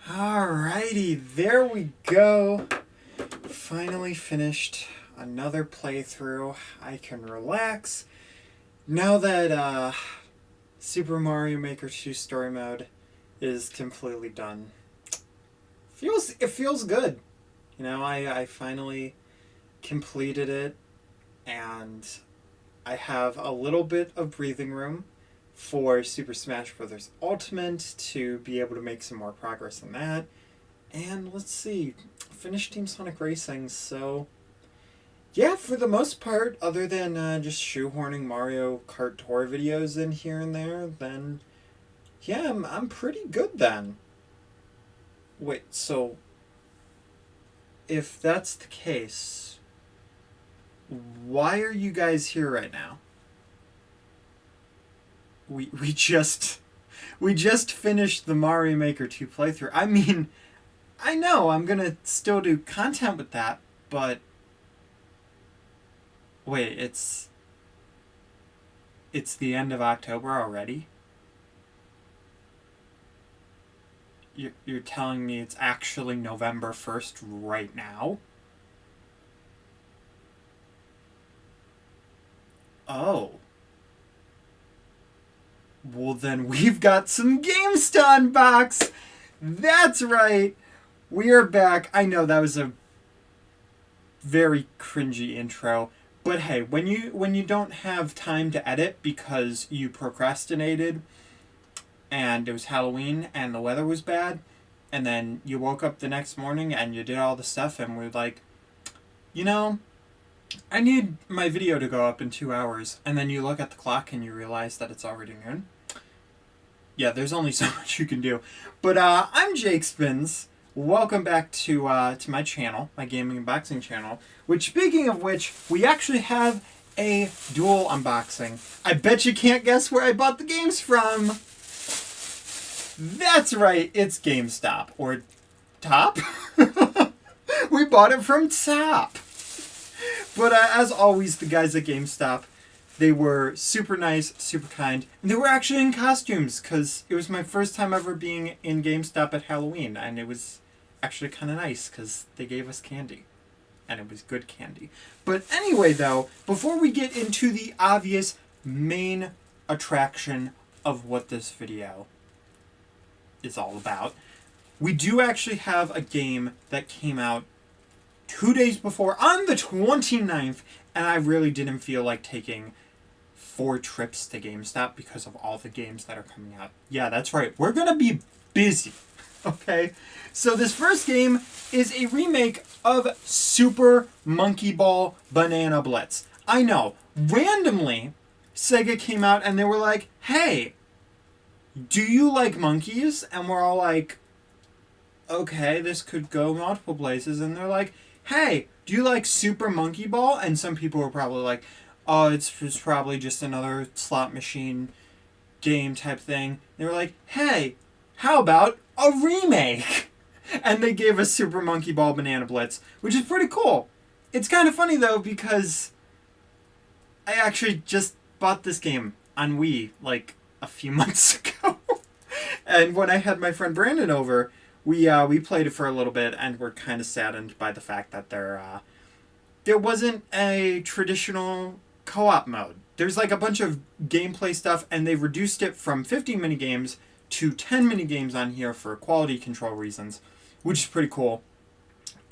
Alrighty, there we go. Finally finished another playthrough. I can relax. Now that Super Mario Maker 2 Story Mode is completely done. It feels good. You know, I finally completed it, and I have a little bit of breathing room for Super Smash Bros. Ultimate to be able to make some more progress in that. And let's see, finished Team Sonic Racing, so yeah, for the most part, other than just shoehorning Mario Kart Tour videos in here and there, then yeah, I'm pretty good then. Wait, so if that's the case, why are you guys here right now? We just finished the Mario Maker 2 playthrough. I mean, I know I'm gonna still do content with that, but wait, it's the end of October already? You're telling me it's actually November 1st right now? Oh. Well, then we've got some games to unbox! That's right! We are back. I know that was a very cringy intro, but hey, when you don't have time to edit because you procrastinated and it was Halloween and the weather was bad, and then you woke up the next morning and you did all the stuff and we're like, you know, I need my video to go up in 2 hours, and then you look at the clock and you realize that it's already noon. Yeah, there's only so much you can do. But I'm Jake Spins. Welcome back to my channel, my gaming unboxing channel. Which, speaking of which, we actually have a dual unboxing. I bet you can't guess where I bought the games from. That's right, it's GameStop. Or Top? We bought it from Top. But as always, the guys at GameStop, they were super nice, super kind, and they were actually in costumes, because it was my first time ever being in GameStop at Halloween, and it was actually kind of nice, because they gave us candy. And it was good candy. But anyway, though, before we get into the obvious main attraction of what this video is all about, we do actually have a game that came out 2 days before, on the 29th, and I really didn't feel like taking 4 trips to GameStop because of all the games that are coming out. Yeah, that's right. We're going to be busy, okay? So this first game is a remake of Super Monkey Ball Banana Blitz. I know, randomly, Sega came out and they were like, hey, do you like monkeys? And we're all like, okay, this could go multiple places. And they're like, hey, do you like Super Monkey Ball? And some people were probably like, oh, it's probably just another slot machine game type thing. They were like, hey, how about a remake? And they gave us Super Monkey Ball Banana Blitz, which is pretty cool. It's kind of funny, though, because I actually just bought this game on Wii, like, a few months ago. And when I had my friend Brandon over, we played it for a little bit, and we're kind of saddened by the fact that there wasn't a traditional co-op mode. There's like a bunch of gameplay stuff, and they've reduced it from 50 minigames to 10 minigames on here for quality control reasons, which is pretty cool.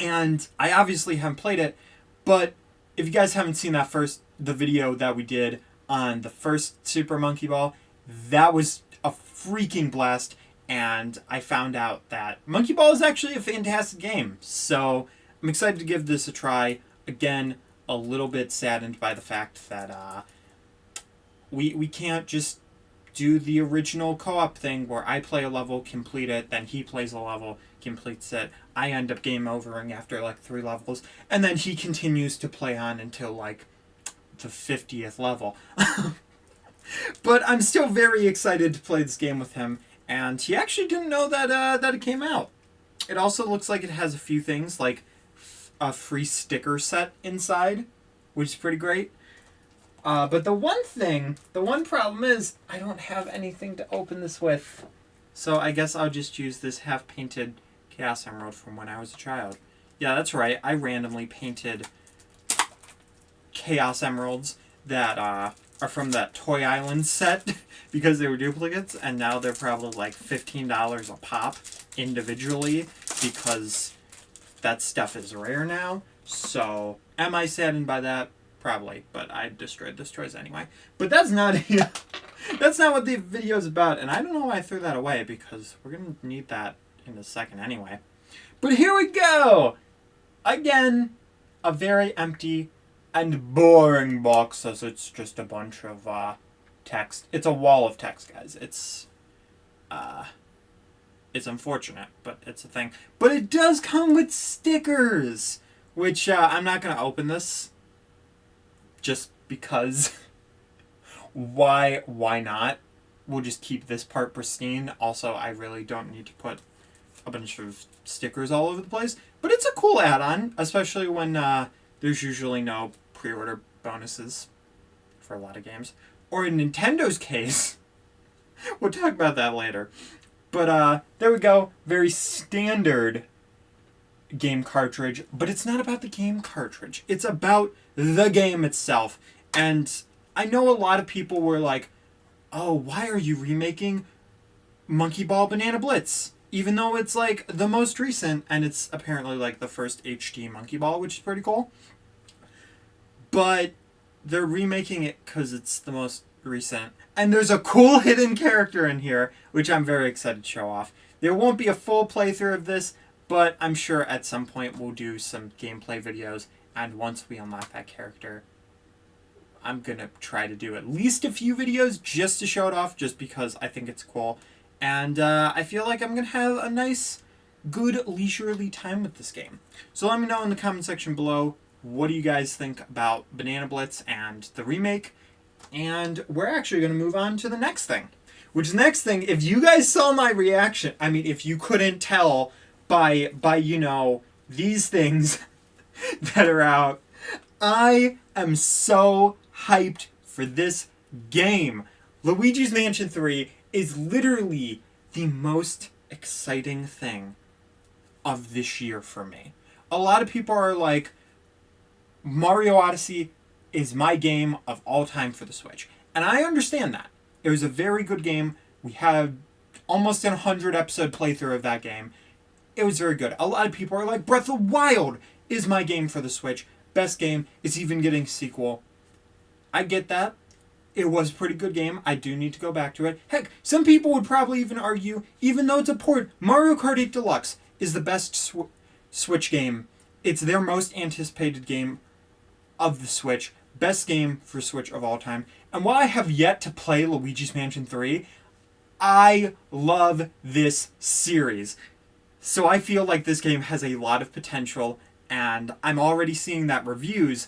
And I obviously haven't played it, but if you guys haven't seen the video that we did on the first Super Monkey Ball, that was a freaking blast. And I found out that Monkey Ball is actually a fantastic game. So I'm excited to give this a try. Again, a little bit saddened by the fact that we can't just do the original co-op thing where I play a level, complete it, then he plays a level, completes it. I end up game overing after like 3 levels, and then he continues to play on until like the 50th level. But I'm still very excited to play this game with him. And he actually didn't know that it came out. It also looks like it has a few things, like a free sticker set inside, which is pretty great. But the one problem is I don't have anything to open this with. So I guess I'll just use this half-painted Chaos Emerald from when I was a child. Yeah, that's right. I randomly painted Chaos Emeralds that are from that Toy Island set because they were duplicates, and now they're probably like $15 a pop individually because that stuff is rare now. So, am I saddened by that? Probably, but I destroyed those toys anyway. But that's not that's not what the video is about, and I don't know why I threw that away because we're gonna need that in a second anyway. But here we go! Again, a very empty and boring box as it's just a bunch of text. It's a wall of text, guys. It's unfortunate, but it's a thing. But it does come with stickers, which I'm not going to open this just because. Why not? We'll just keep this part pristine. Also, I really don't need to put a bunch of stickers all over the place. But it's a cool add-on, especially when there's usually no pre-order bonuses for a lot of games. Or in Nintendo's case, we'll talk about that later. But there we go. Very standard game cartridge. But it's not about the game cartridge. It's about the game itself. And I know a lot of people were like, oh, why are you remaking Monkey Ball Banana Blitz? Even though it's like the most recent, and it's apparently like the first HD Monkey Ball, which is pretty cool. But they're remaking it because it's the most recent. And there's a cool hidden character in here, which I'm very excited to show off. There won't be a full playthrough of this, but I'm sure at some point we'll do some gameplay videos. And once we unlock that character, I'm going to try to do at least a few videos just to show it off, just because I think it's cool. And I feel like I'm going to have a nice, good, leisurely time with this game. So let me know in the comment section below, what do you guys think about Banana Blitz and the remake? And we're actually going to move on to the next thing. Which next thing, if you guys saw my reaction, I mean, if you couldn't tell by you know, these things that are out, I am so hyped for this game. Luigi's Mansion 3 is literally the most exciting thing of this year for me. A lot of people are like, Mario Odyssey is my game of all time for the Switch. And I understand that. It was a very good game. We had almost a 100 episode playthrough of that game. It was very good. A lot of people are like, Breath of the Wild is my game for the Switch. Best game. It's even getting a sequel. I get that. It was a pretty good game. I do need to go back to it. Heck, some people would probably even argue, even though it's a port, Mario Kart 8 Deluxe is the best Switch game. It's their most anticipated game of the Switch. Best game for Switch of all time. And while I have yet to play Luigi's Mansion 3, I love this series. So I feel like this game has a lot of potential, and I'm already seeing that reviews,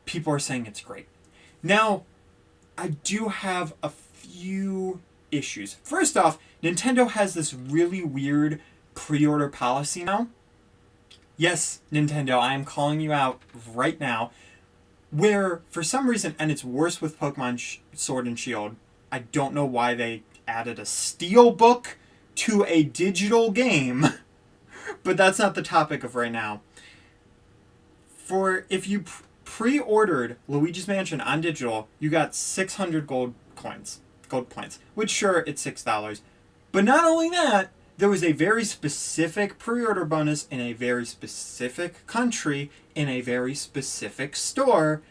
people are saying it's great. Now, I do have a few issues. First off, Nintendo has this really weird pre-order policy now. Yes, Nintendo, I am calling you out right now. Where, for some reason, and it's worse with Pokemon Sword and Shield, I don't know why they added a steel book to a digital game, but that's not the topic of right now. For if you pre-ordered Luigi's Mansion on digital, you got 600 gold points, which sure, it's $6. But not only that, there was a very specific pre-order bonus in a very specific country, in a very specific store,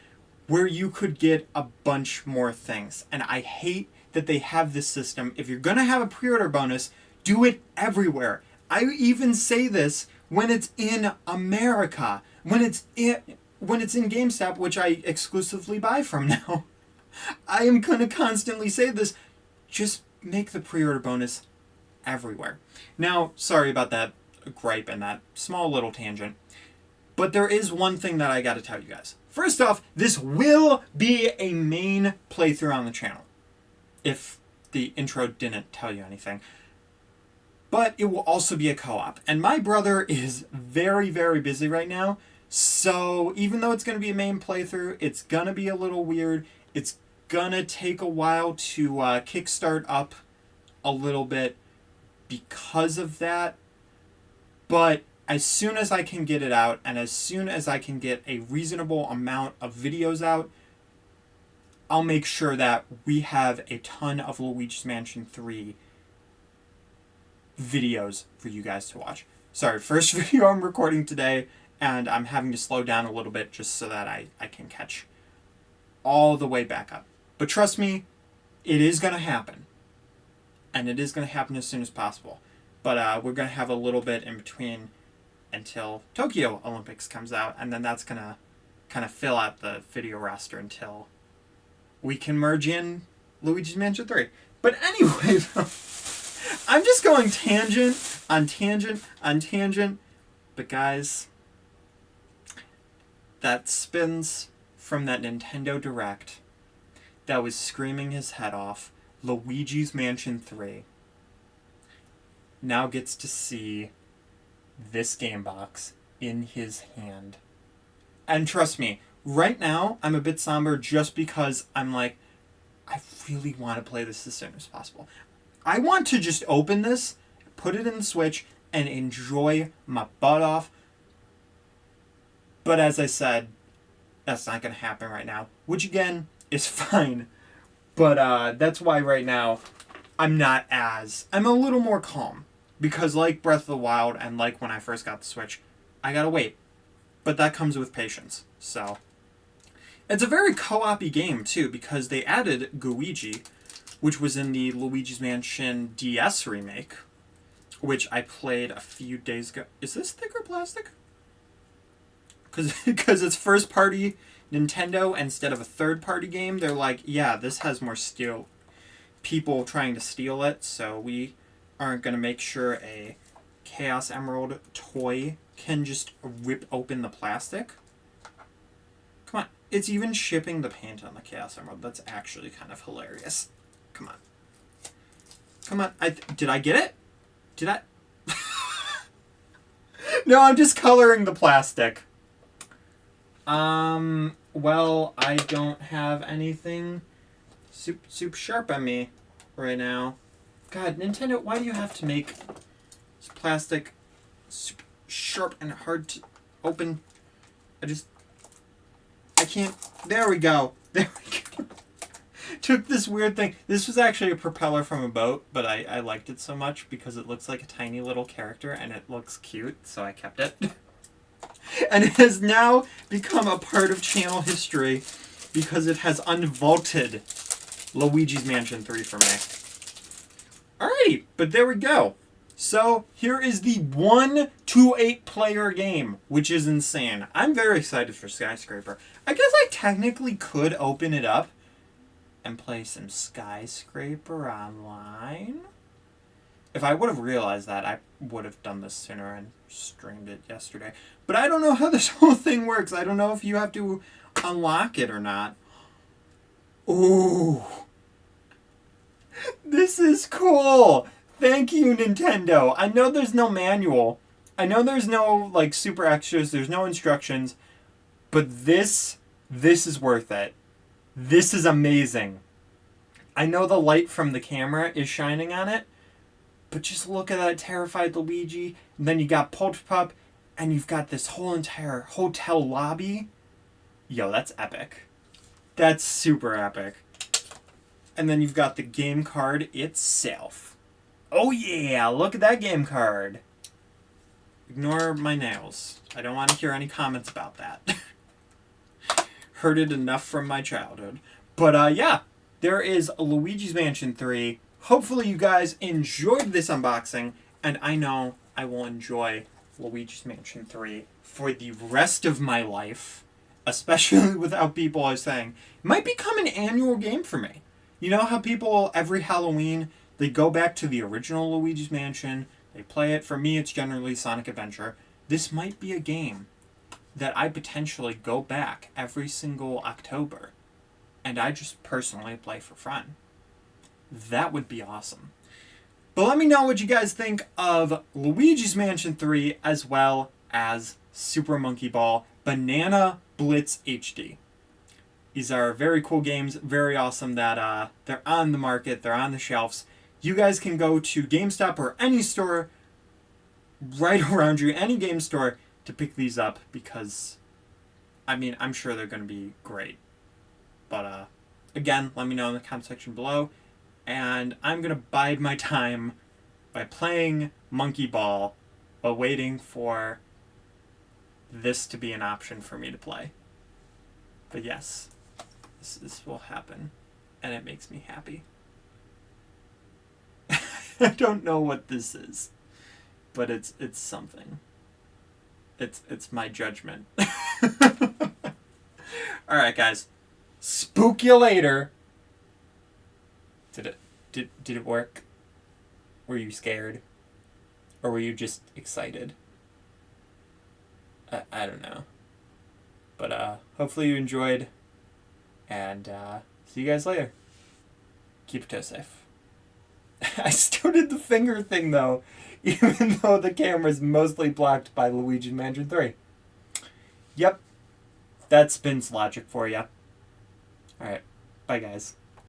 where you could get a bunch more things. And I hate that they have this system. If you're going to have a pre-order bonus, do it everywhere. I even say this when it's in America, when it's in GameStop, which I exclusively buy from now. I am going to constantly say this. Just make the pre-order bonus everywhere. Now, sorry about that gripe and that small little tangent, but there is one thing that I got to tell you guys. First off, this will be a main playthrough on the channel, if the intro didn't tell you anything. But it will also be a co-op. And my brother is very, very busy right now. So even though it's going to be a main playthrough, it's going to be a little weird. It's going to take a while to kickstart up a little bit. because of that. But as soon as I can get it out, and as soon as I can get a reasonable amount of videos out, I'll make sure that we have a ton of Luigi's Mansion 3 videos for you guys to watch. Sorry, first video I'm recording today, and I'm having to slow down a little bit just so that I can catch all the way back up. But trust me, it is going to happen. And it is going to happen as soon as possible. But we're going to have a little bit in between until Tokyo Olympics comes out, and then that's going to kind of fill out the video roster until we can merge in Luigi's Mansion 3. But anyway, I'm just going tangent on tangent on tangent. But guys, that spins from that Nintendo Direct that was screaming his head off, Luigi's Mansion 3, now gets to see this game box in his hand. And trust me, right now I'm a bit somber just because I'm like, I really want to play this as soon as possible. I want to just open this, put it in the Switch, and enjoy my butt off. But as I said, that's not going to happen right now, which again is fine. But that's why right now I'm a little more calm. Because like Breath of the Wild and like when I first got the Switch, I gotta wait. But that comes with patience. So it's a very co-op-y game too, because they added Luigi, which was in the Luigi's Mansion DS remake, which I played a few days ago. Is this thicker plastic? Because it's first-party Nintendo instead of a third-party game. They're like, yeah, this has more people trying to steal it, so we aren't going to make sure a Chaos Emerald toy can just rip open the plastic. Come on. It's even shipping the paint on the Chaos Emerald. That's actually kind of hilarious. Come on. Come on. Did I get it? Did I? No, I'm just coloring the plastic. Well, I don't have anything super sharp on me right now. God, Nintendo, why do you have to make this plastic super sharp and hard to open? I can't. There we go. There we go. Took this weird thing. This was actually a propeller from a boat, but I liked it so much because it looks like a tiny little character and it looks cute, so I kept it. And it has now become a part of channel history because it has unvaulted Luigi's Mansion 3 for me. Alrighty, but there we go. So, here is the 1-to-8 player game, which is insane. I'm very excited for Skyscraper. I guess I technically could open it up and play some Skyscraper online. If I would have realized that, I would have done this sooner and streamed it yesterday. But I don't know how this whole thing works. I don't know if you have to unlock it or not. Ooh. This is cool. Thank you, Nintendo. I know there's no manual. I know there's no, like, super extras. There's no instructions. But this is worth it. This is amazing. I know the light from the camera is shining on it. But just look at that terrified Luigi. And then you got Polterpup. And you've got this whole entire hotel lobby. Yo, that's epic. That's super epic. And then you've got the game card itself. Oh yeah, look at that game card. Ignore my nails. I don't want to hear any comments about that. Heard it enough from my childhood. But yeah, there is Luigi's Mansion 3. Hopefully you guys enjoyed this unboxing. And I know I will enjoy Luigi's Mansion 3 for the rest of my life. Especially without people are saying, it might become an annual game for me. You know how people, every Halloween, they go back to the original Luigi's Mansion, they play it. For me, it's generally Sonic Adventure. This might be a game that I potentially go back every single October, and I just personally play for fun. That would be awesome. But let me know what you guys think of Luigi's Mansion 3 as well as Super Monkey Ball Banana Blitz HD. These are very cool games, very awesome that they're on the market, they're on the shelves. you guys can go to GameStop or any store right around you, any game store, to pick these up because, I mean, I'm sure they're going to be great. But, again, let me know in the comment section below. And I'm going to bide my time by playing Monkey Ball while waiting for this to be an option for me to play. But yes, this will happen. And it makes me happy. I don't know what this is. But it's something. It's my judgment. Alright, guys. Spook you later. Did it work? Were you scared? Or were you just excited? I don't know. But hopefully you enjoyed. And see you guys later. Keep your toes safe. I still did the finger thing though, even though the camera's mostly blocked by Luigi Mansion 3. Yep. That spins logic for ya. Alright. Bye guys.